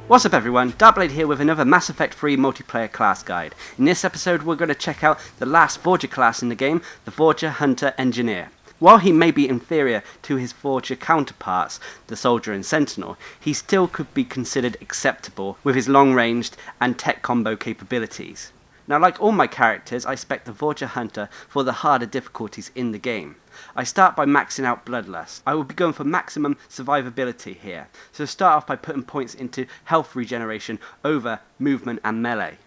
What's up everyone, Darcblade here with another Mass Effect 3 multiplayer class guide. In this episode we're going to check out the last Vorcha class in the game, the Vorcha Hunter Engineer. While he may be inferior to his Vorcha counterparts, the Soldier and Sentinel, he still could be considered acceptable with his long-ranged and tech combo capabilities. Now, like all my characters, I spec the Vorcha Hunter for the harder difficulties in the game. I start by maxing out Bloodlust. I will be going for maximum survivability here, so start off by putting points into health regeneration over movement and melee.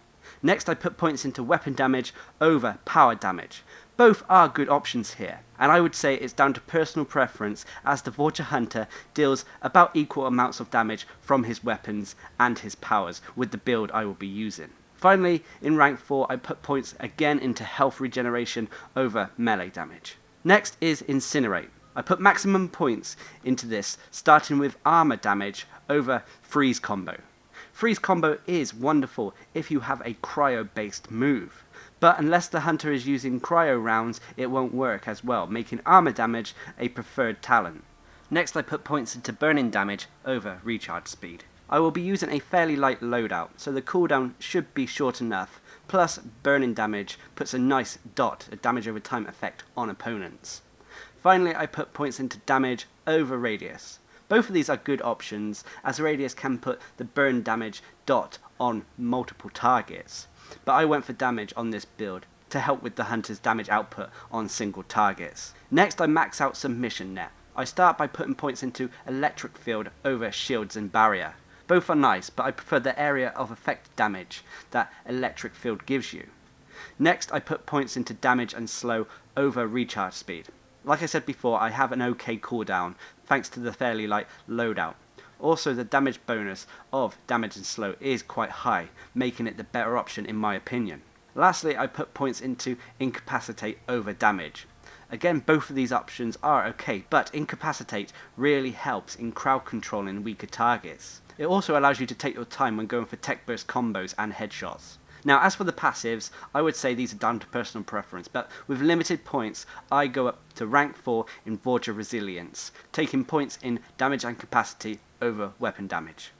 Next I put points into weapon damage over power damage. Both are good options here, and I would say it's down to personal preference, as the Vorcha Hunter deals about equal amounts of damage from his weapons and his powers with the build I will be using. Finally, in rank 4 I put points again into health regeneration over melee damage. Next is Incinerate. I put maximum points into this, starting with armor damage over freeze combo. Freeze combo is wonderful if you have a cryo based move, but unless the hunter is using cryo rounds it won't work as well, making armor damage a preferred talent. Next I put points into burning damage over recharge speed. I will be using a fairly light loadout, so the cooldown should be short enough, plus burning damage puts a nice dot, a damage over time effect on opponents. Finally I put points into damage over radius. Both of these are good options, as radius can put the burn damage dot on multiple targets, but I went for damage on this build to help with the hunter's damage output on single targets. Next I max out submission net. I start by putting points into electric field over shields and barrier. Both are nice, but I prefer the area of effect damage that electric field gives you. Next I put points into damage and slow over recharge speed. Like I said before, I have an okay cooldown thanks to the fairly light loadout. Also the damage bonus of damage and slow is quite high, making it the better option in my opinion. Lastly I put points into incapacitate over damage. Again, both of these options are okay, but incapacitate really helps in crowd controlling weaker targets. It also allows you to take your time when going for tech burst combos and headshots. Now as for the passives, I would say these are down to personal preference, but with limited points I go up to rank 4 in Vorcha Resilience, taking points in damage and capacity over weapon damage.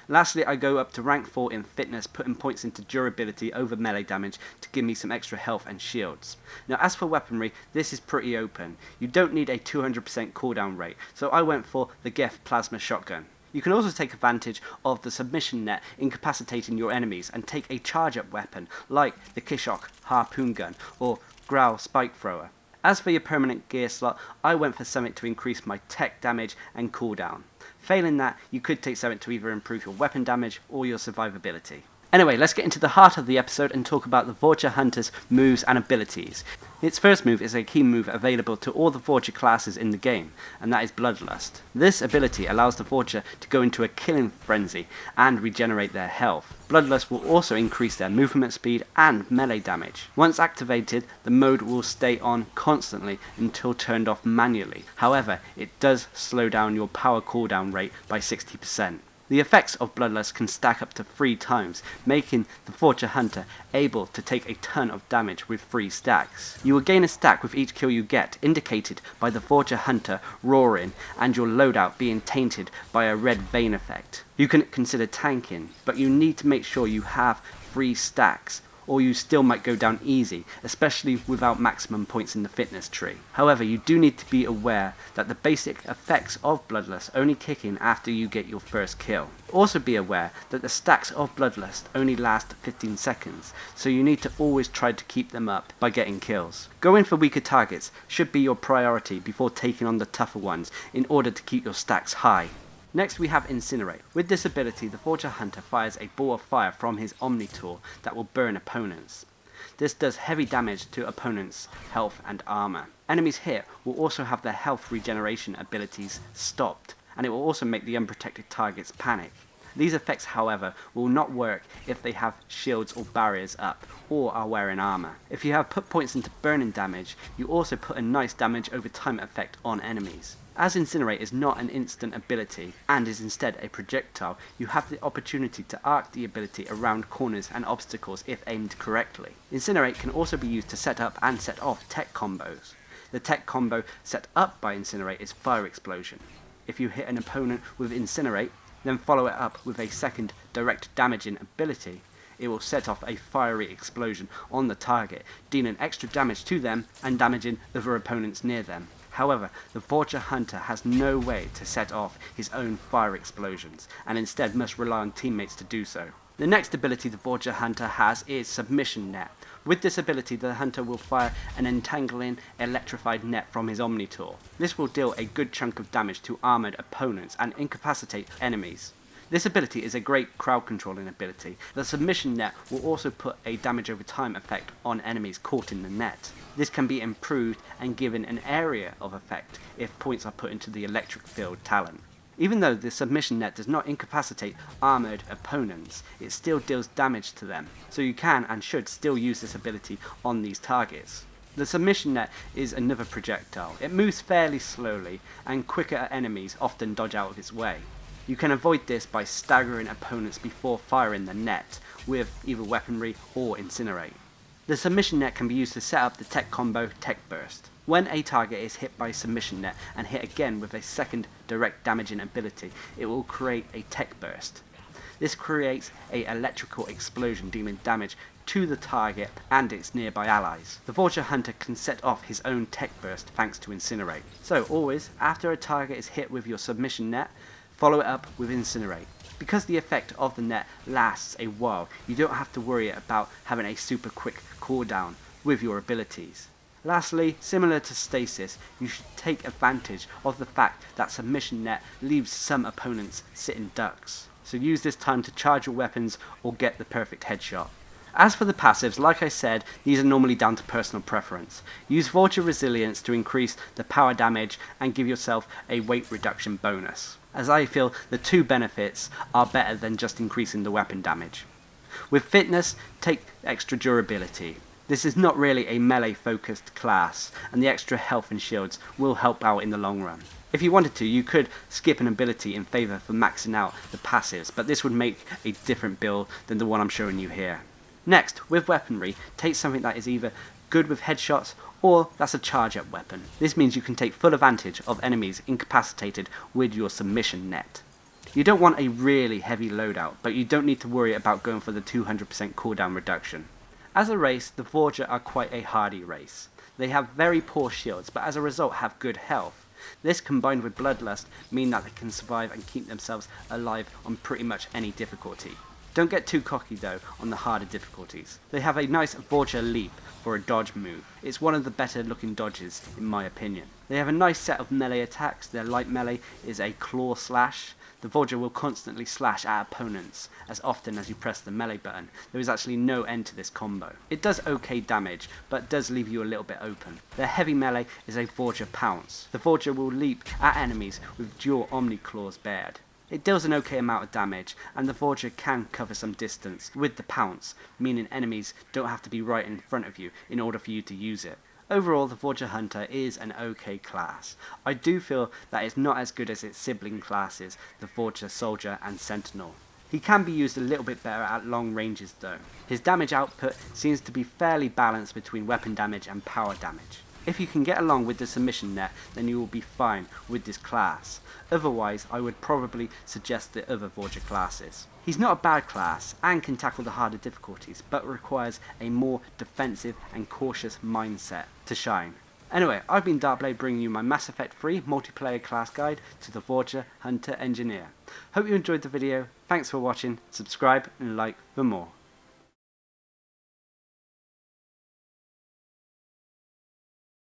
Lastly I go up to rank 4 in Fitness, putting points into durability over melee damage to give me some extra health and shields. Now as for weaponry, this is pretty open. You don't need a 200% cooldown rate, so I went for the Geth Plasma Shotgun. You can also take advantage of the submission net incapacitating your enemies and take a charge up weapon like the Kishok Harpoon Gun or Growl Spike Thrower. As for your permanent gear slot, I went for something to increase my tech damage and cooldown. Failing that, you could take something to either improve your weapon damage or your survivability. Anyway, let's get into the heart of the episode and talk about the Vorcha Hunter's moves and abilities. Its first move is a key move available to all the Vorcha classes in the game, and that is Bloodlust. This ability allows the Vorcha to go into a killing frenzy and regenerate their health. Bloodlust will also increase their movement speed and melee damage. Once activated, the mode will stay on constantly until turned off manually. However, it does slow down your power cooldown rate by 60%. The effects of Bloodlust can stack up to 3 times, making the Vorcha Hunter able to take a ton of damage with 3 stacks. You will gain a stack with each kill you get, indicated by the Vorcha Hunter roaring and your loadout being tainted by a red vein effect. You can consider tanking, but you need to make sure you have 3 stacks, or you still might go down easy, especially without maximum points in the fitness tree. However, you do need to be aware that the basic effects of Bloodlust only kick in after you get your first kill. Also be aware that the stacks of Bloodlust only last 15 seconds, so you need to always try to keep them up by getting kills. Going for weaker targets should be your priority before taking on the tougher ones in order to keep your stacks high. Next we have Incinerate. With this ability, the Vorcha Hunter fires a ball of fire from his Omni tool that will burn opponents. This does heavy damage to opponents' health and armor. Enemies hit will also have their health regeneration abilities stopped, and it will also make the unprotected targets panic. These effects, however, will not work if they have shields or barriers up, or are wearing armor. If you have put points into burning damage, you also put a nice damage over time effect on enemies. As Incinerate is not an instant ability, and is instead a projectile, you have the opportunity to arc the ability around corners and obstacles if aimed correctly. Incinerate can also be used to set up and set off tech combos. The tech combo set up by Incinerate is Fire Explosion. If you hit an opponent with Incinerate, then follow it up with a second direct damaging ability, it will set off a fiery explosion on the target, dealing extra damage to them and damaging other opponents near them. However, the Vorcha Hunter has no way to set off his own fire explosions, and instead must rely on teammates to do so. The next ability the Vorcha Hunter has is Submission Net. With this ability, the Hunter will fire an entangling electrified net from his Omnitor. This will deal a good chunk of damage to armoured opponents and incapacitate enemies. This ability is a great crowd controlling ability. The submission net will also put a damage over time effect on enemies caught in the net. This can be improved and given an area of effect if points are put into the electric field talent. Even though the submission net does not incapacitate armoured opponents, it still deals damage to them, so you can and should still use this ability on these targets. The submission net is another projectile. It moves fairly slowly, and quicker enemies often dodge out of its way. You can avoid this by staggering opponents before firing the net with either weaponry or incinerate. The submission net can be used to set up the tech combo Tech Burst. When a target is hit by submission net and hit again with a second direct damaging ability, it will create a Tech Burst. This creates an electrical explosion dealing damage to the target and its nearby allies. The Vorcha Hunter can set off his own Tech Burst thanks to Incinerate. So always, after a target is hit with your submission net, follow it up with Incinerate. Because the effect of the net lasts a while, you don't have to worry about having a super quick cooldown with your abilities. Lastly, similar to Stasis, you should take advantage of the fact that submission net leaves some opponents sitting ducks. So use this time to charge your weapons or get the perfect headshot. As for the passives, like I said, these are normally down to personal preference. Use Vorcha Resilience to increase the power damage and give yourself a weight reduction bonus, as I feel the two benefits are better than just increasing the weapon damage. With Fitness, take extra durability. This is not really a melee focused class, and the extra health and shields will help out in the long run. If you wanted to, you could skip an ability in favour for maxing out the passives, but this would make a different build than the one I'm showing you here. Next, with weaponry, take something that is either good with headshots or that's a charge up weapon. This means you can take full advantage of enemies incapacitated with your submission net. You don't want a really heavy loadout, but you don't need to worry about going for the 200% cooldown reduction. As a race, the Vorcha are quite a hardy race. They have very poor shields, but as a result have good health. This combined with Bloodlust mean that they can survive and keep themselves alive on pretty much any difficulty. Don't get too cocky though on the harder difficulties. They have a nice Vorcha Leap for a dodge move. It's one of the better looking dodges in my opinion. They have a nice set of melee attacks. Their light melee is a Claw Slash. The Vorcha will constantly slash at opponents as often as you press the melee button. There is actually no end to this combo. It does okay damage, but does leave you a little bit open. Their heavy melee is a Vorcha Pounce. The Vorcha will leap at enemies with dual Omni Claws bared. It deals an okay amount of damage, and the Vorcha can cover some distance with the Pounce, meaning enemies don't have to be right in front of you in order for you to use it. Overall, the Vorcha Hunter is an okay class. I do feel that it's not as good as its sibling classes, the Vorcha Soldier and Sentinel. He can be used a little bit better at long ranges though. His damage output seems to be fairly balanced between weapon damage and power damage. If you can get along with the submission net, then you will be fine with this class. Otherwise, I would probably suggest the other Vorcha classes. He's not a bad class and can tackle the harder difficulties, but requires a more defensive and cautious mindset to shine. Anyway, I've been Darcblade bringing you my Mass Effect 3 multiplayer class guide to the Vorcha Hunter Engineer. Hope you enjoyed the video, thanks for watching, subscribe and like for more.